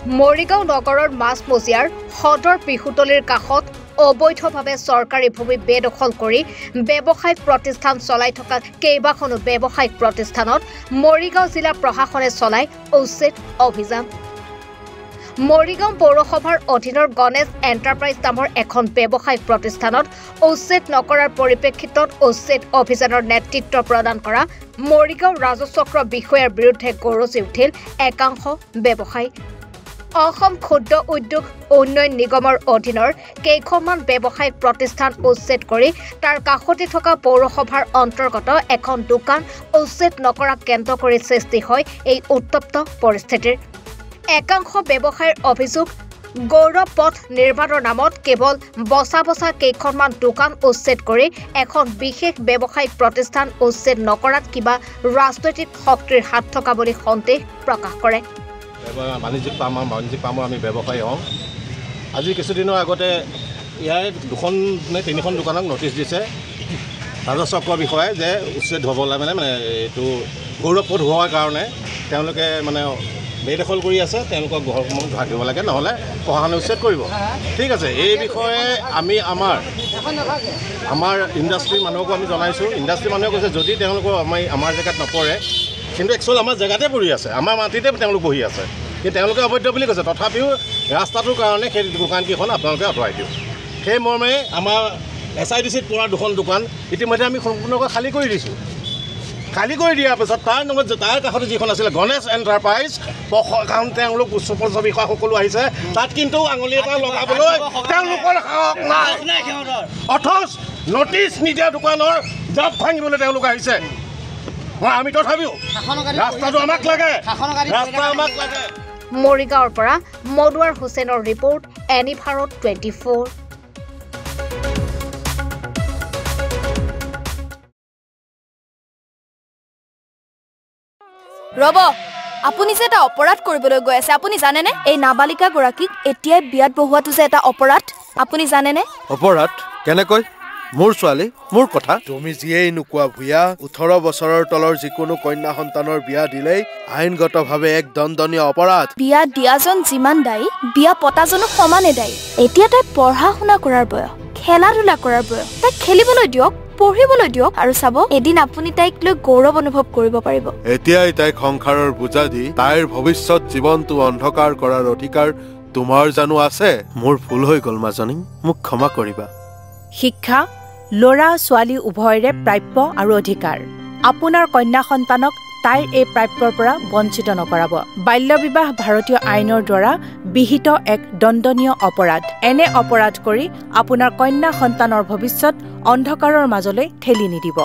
মৰিগাঁও নগৰৰ মাছমজিয়াৰ সদৰ পিহুতলিৰ কাষত অবৈধভাৱে চৰকাৰী ভূমি বেদখল কৰি ব্যৱসায়িক প্ৰতিষ্ঠান চলাই থকা কেইবাখনো ব্যৱসায়িক প্ৰতিষ্ঠানত মৰিগাঁও জিলা প্ৰশাসনে চলাই উচ্ছেদ অভিযান। মৰিগাঁও পৌৰসভাৰ অধীনৰ গণেশ এণ্টাৰপ্ৰাইজ নামৰ এখন ব্যৱসায়িক প্ৰতিষ্ঠানত উচ্ছেদ নকৰাৰ পৰিপ্ৰেক্ষিতত উচ্ছেদ অভিযানৰ নেতৃত্ব প্ৰদান কৰা মৰিগাঁও ৰাজচক্ৰ বিষয়াৰ বিৰুদ্ধে গৰজি উঠিল একাংশ ব্যৱসায়ী। অসম ক্ষুদ্ৰ উদ্যোগ উন্নয়ন নিগমৰ অধীনৰ কেইখনমান ব্যৱসায়িক প্ৰতিষ্ঠান উচ্ছেদ কৰি তাৰ কাষতে থকা পৌৰসভাৰ অন্তৰ্গত এখন দোকান উচ্ছেদ নকৰা কেন্দ্ৰ কৰি সৃষ্টি হয় এই উত্তপ্ত পৰিস্থিতিৰ। একাংশ ব্যৱসায়ীৰ অভিযোগ, গৌৰৱ পথ নিৰ্মাণৰ নামত কেৱল বচা বচা কেইখনমান দোকান উচ্ছেদ কৰি এখন বিশেষ ব্যৱসায়িক প্ৰতিষ্ঠান উচ্ছেদ নকৰাত কিবা ৰাজনৈতিক শক্তিৰ হাত থকা বুলি সন্দেহ প্ৰকাশ কৰে। বাণিজ্যিক পামৰ আমি ব্যৱসায়ী হওঁ। আজি কিছুদিনৰ আগতে ইয়াৰ 2খন নে 3খন দোকানক নটিচ দিছে ৰাজচক্ৰ বিষয়াই যে উচ্ছেদ হ'ব লাগে, মানে এইটো গৌৰৱ পথ হোৱাৰ কাৰণে তেওঁলোকে বেদখল কৰি আছে, তেওঁলোকক ঘৰসমূহ ভাগিব লাগে, নহ'লে প্ৰশাসনে উচ্ছেদ কৰিব। ঠিক আছে, এই বিষয়ে আমি আমাৰ ইণ্ডাষ্ট্ৰীৰ মানুহকো আমি জনাইছোঁ। ইণ্ডাষ্ট্ৰীৰ মানুহে কৈছে যদি তেওঁলোকৰ আমাৰ জেগাত নপৰে, কিন্তু একচুৱেলি আমাৰ জেগাতে পৰি আছে, আমাৰ মাটিতে তেওঁলোক বহি আছে, কিন্তু তেওঁলোকে অবৈধ বুলি কৈছে। তথাপিও ৰাস্তাটোৰ কাৰণে সেই দোকানকেইখন আপোনালোকে আঁতৰাই দিওঁ। সেই মৰ্মে আমাৰ SIDCত পৰা 2খন দোকান ইতিমধ্যে আমি সম্পূৰ্ণকৈ খালী কৰি দিছোঁ। খালী কৰি দিয়াৰ পিছত তাৰ কাষতে যিখন আছিলে গণেশ এণ্টাৰপ্ৰাইজ, কাৰণ তেওঁলোক উচ্চ পৰ্যায়ৰ বিষয়া সকলো আহিছে, তাত কিন্তু আঙুলি এটা লগাবলৈ তেওঁলোকৰ সাহস নাই। অথচ নটিচ নিদিয়া দোকানৰ জাপ ভাঙিবলৈ তেওঁলোক আহিছে। আমি তথাপিও ৰাস্তাটো আমাক লাগে, ৰাস্তা আমাক লাগে। মৰিগাঁৱৰ পৰা মনোৱাৰ হুছেইনৰ ৰিপৰ্ট, এনি ভাৰত 24। ৰব, আপুনি যে এটা অপৰাধ কৰিবলৈ গৈ আছে, আপুনি জানেনে? এই নাবালিকা গৰাকীক এতিয়াই বিয়াত বহোৱাটো যে এটা অপৰাধ, আপুনি জানেনে? অপৰাধ কেনেকৈ? মোৰ ছোৱালী, মোৰ কথা। তুমি যিয়েই নোকোৱা ভূঞা, 18 বছৰৰ তলৰ যিকোনো কন্যা সন্তানৰ বিয়া দিলেই আইনগতভাৱে এক দণ্ডনীয় অপৰাধ। বিয়া দিয়াজন যিমান দায়ী, বিয়া পতাজনো সমানে দায়ী। এতিয়া তাই পঢ়া শুনা কৰাৰ বয়স, খেলা ধূলা কৰাৰ বয়স। তাইক খেলিবলৈ দিয়ক, পঢ়িবলৈ দিয়ক, আৰু চাব এদিন আপুনি তাইক লৈ গৌৰৱ অনুভৱ কৰিব পাৰিব। এতিয়াই তাইক সংসাৰৰ বোজা দি তাইৰ ভৱিষ্যত জীৱনটো অন্ধকাৰ কৰাৰ অধিকাৰ তোমাৰ জানো আছে? মোৰ ভুল হৈ গ'ল মাজনী, মোক ক্ষমা কৰিবা। শিক্ষা ল'ৰা ছোৱালী উভয়ৰে প্ৰাপ্য আৰু অধিকাৰ। আপোনাৰ কন্যা সন্তানক তাইৰ এই প্ৰাপ্যৰ পৰা বঞ্চিত নকৰাব। বাল্য বিবাহ ভাৰতীয় আইনৰ দ্বাৰা বিহিত এক দণ্ডনীয় অপৰাধ। এনে অপৰাধ কৰি আপোনাৰ কন্যা সন্তানৰ ভৱিষ্যত অন্ধকাৰৰ মাজলৈ ঠেলি নিদিব।